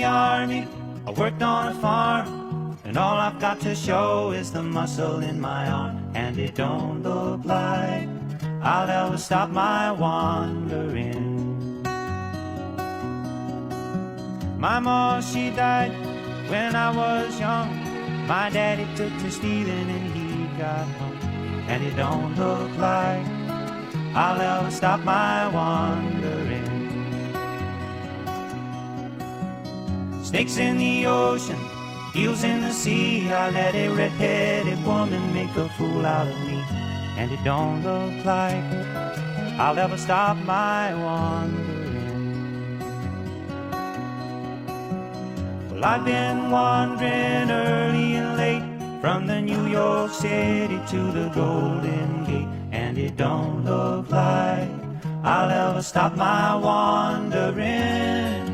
the army, I worked on a farm, and all I've got to show is the muscle in my arm. And it don't look like I'll ever stop my wandering. My mom, she died when I was young. My daddy took to stealing and he got hung. And it don't look like I'll ever stop my wandering. Snakes in the ocean, eels in the sea. I let a red-headed woman make a fool out of me. And it don't look like I'll ever stop my wandering. Well, I've been wandering early and late, from the New York City to the Golden Gate. And it don't look like I'll ever stop my wandering.